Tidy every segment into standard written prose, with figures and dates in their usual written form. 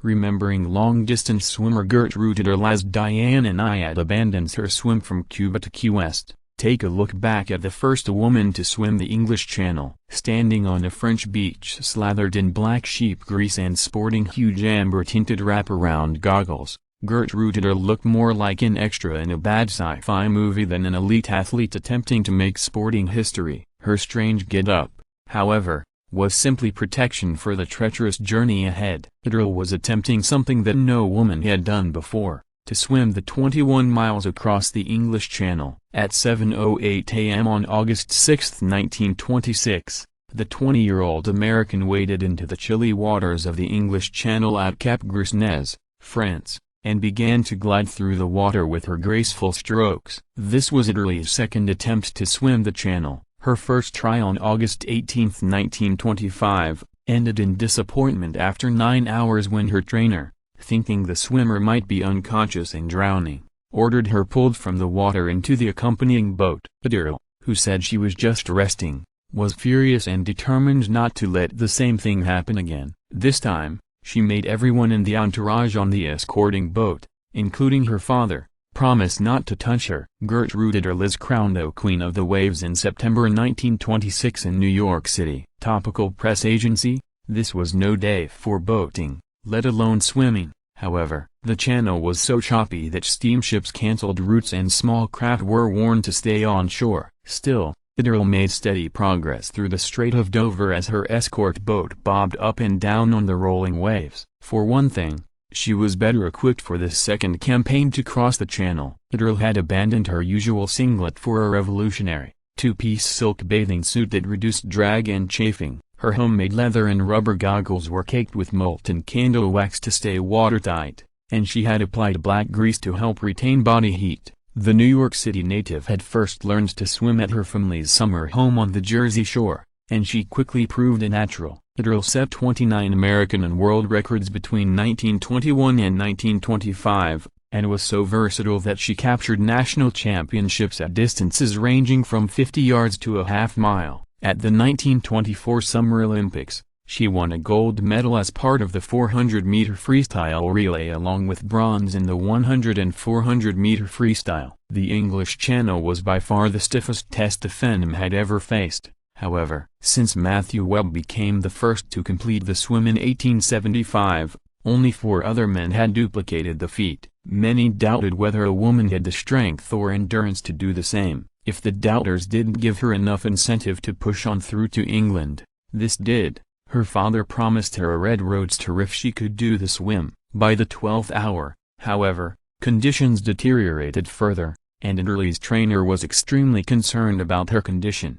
Remembering long-distance swimmer Gertrude Ederle as Diana Nyad abandons her swim from Cuba to Key West, take a look back at the first woman to swim the English Channel. Standing on a French beach slathered in black sheep grease and sporting huge amber-tinted wraparound goggles, Gertrude Ederle looked more like an extra in a bad sci-fi movie than an elite athlete attempting to make sporting history. Her strange get-up, however, was simply protection for the treacherous journey ahead. Ederle was attempting something that no woman had done before, to swim the 21 miles across the English Channel. At 7:08 a.m. on August 6, 1926, the 20-year-old American waded into the chilly waters of the English Channel at Cap Gris-Nez, France, and began to glide through the water with her graceful strokes. This was Ederle's second attempt to swim the channel. Her first try on August 18, 1925, ended in disappointment after 9 hours when her trainer, thinking the swimmer might be unconscious and drowning, ordered her pulled from the water into the accompanying boat. Ederle, who said she was just resting, was furious and determined not to let the same thing happen again. This time, she made everyone in the entourage on the escorting boat, including her father, promise not to touch her. Gertrude Ederle is crowned a Queen of the Waves in September 1926 in New York City. Topical press agency: this was no day for boating, let alone swimming. However, the channel was so choppy that steamships canceled routes and small craft were warned to stay on shore. Still, Ederle made steady progress through the Strait of Dover as her escort boat bobbed up and down on the rolling waves. For one thing, she was better equipped for this second campaign to cross the channel. Ederle had abandoned her usual singlet for a revolutionary, two-piece silk bathing suit that reduced drag and chafing. Her homemade leather and rubber goggles were caked with molten candle wax to stay watertight, and she had applied black grease to help retain body heat. The New York City native had first learned to swim at her family's summer home on the Jersey Shore, and she quickly proved a natural. Ederle set 29 American and world records between 1921 and 1925, and was so versatile that she captured national championships at distances ranging from 50 yards to a half-mile. At the 1924 Summer Olympics, she won a gold medal as part of the 400-meter freestyle relay along with bronze in the 100 and 400-meter freestyle. The English Channel was by far the stiffest test the Phenom had ever faced. However, since Matthew Webb became the first to complete the swim in 1875, only 4 other men had duplicated the feat. Many doubted whether a woman had the strength or endurance to do the same. If the doubters didn't give her enough incentive to push on through to England, this did. Her father promised her a red roadster if she could do the swim. By the 12th hour, however, conditions deteriorated further, and Ederle's trainer was extremely concerned about her condition.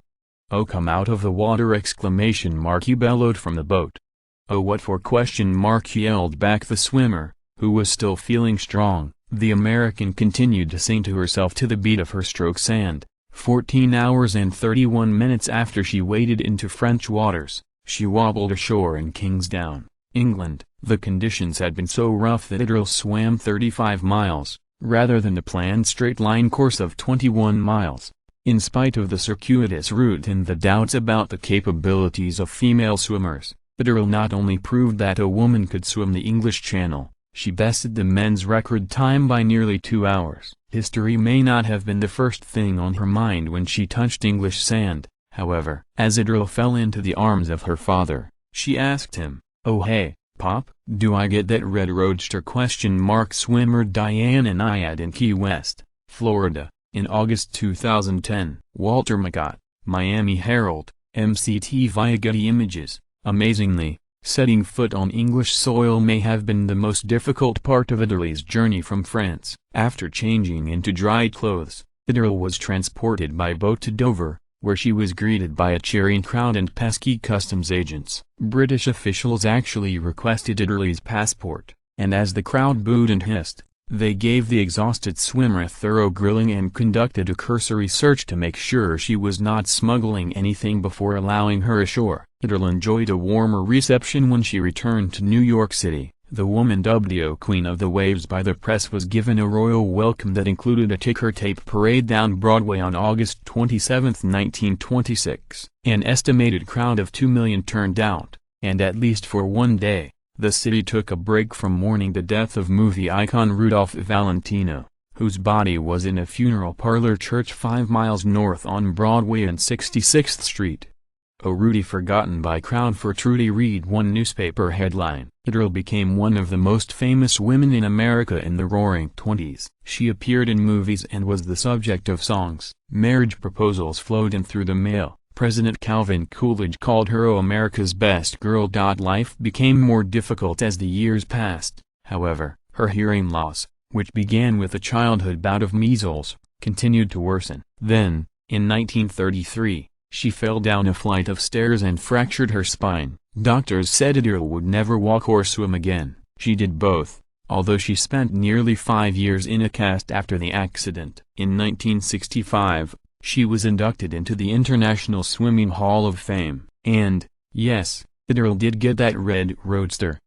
"Oh, come out of the water!" He bellowed from the boat. "Oh, what for?" yelled back the swimmer, who was still feeling strong. The American continued to sing to herself to the beat of her strokes and, 14 hours and 31 minutes after she waded into French waters, she wobbled ashore in Kingsdown, England. The conditions had been so rough that Ederle swam 35 miles, rather than the planned straight-line course of 21 miles. In spite of the circuitous route and the doubts about the capabilities of female swimmers, Ederle not only proved that a woman could swim the English Channel, she bested the men's record time by nearly 2 hours. History may not have been the first thing on her mind when she touched English sand, however. As Ederle fell into the arms of her father, she asked him, "Oh hey, Pop, do I get that red roadster?" Swimmer Diana Nyad in Key West, Florida, in August 2010. Walter McGott, Miami Herald, MCT via Getty Images. Amazingly, setting foot on English soil may have been the most difficult part of Ederle's journey from France. After changing into dry clothes, Ederle was transported by boat to Dover, where she was greeted by a cheering crowd and pesky customs agents. British officials actually requested Ederle's passport, and as the crowd booed and hissed, they gave the exhausted swimmer a thorough grilling and conducted a cursory search to make sure she was not smuggling anything before allowing her ashore. Ederle enjoyed a warmer reception when she returned to New York City. The woman dubbed the Queen of the Waves by the press was given a royal welcome that included a ticker tape parade down Broadway on August 27, 1926. An estimated crowd of 2 million turned out, and at least for one day, The city took a break from mourning the death of movie icon Rudolph Valentino, whose body was in a funeral parlor church 5 miles north on Broadway and 66th Street. "Oh Rudy, forgotten by crowd for Trudy," read one newspaper headline. Ederle became one of the most famous women in America in the Roaring Twenties. She appeared in movies and was the subject of songs. Marriage proposals flowed in through the mail. President Calvin Coolidge called her America's best girl. Life became more difficult as the years passed, however. Her hearing loss, which began with a childhood bout of measles, continued to worsen. Then, in 1933, she fell down a flight of stairs and fractured her spine. Doctors said Ederle would never walk or swim again. She did both, although she spent nearly 5 years in a cast after the accident. In 1965, she was inducted into the International Swimming Hall of Fame. And, yes, Ederle did get that red roadster.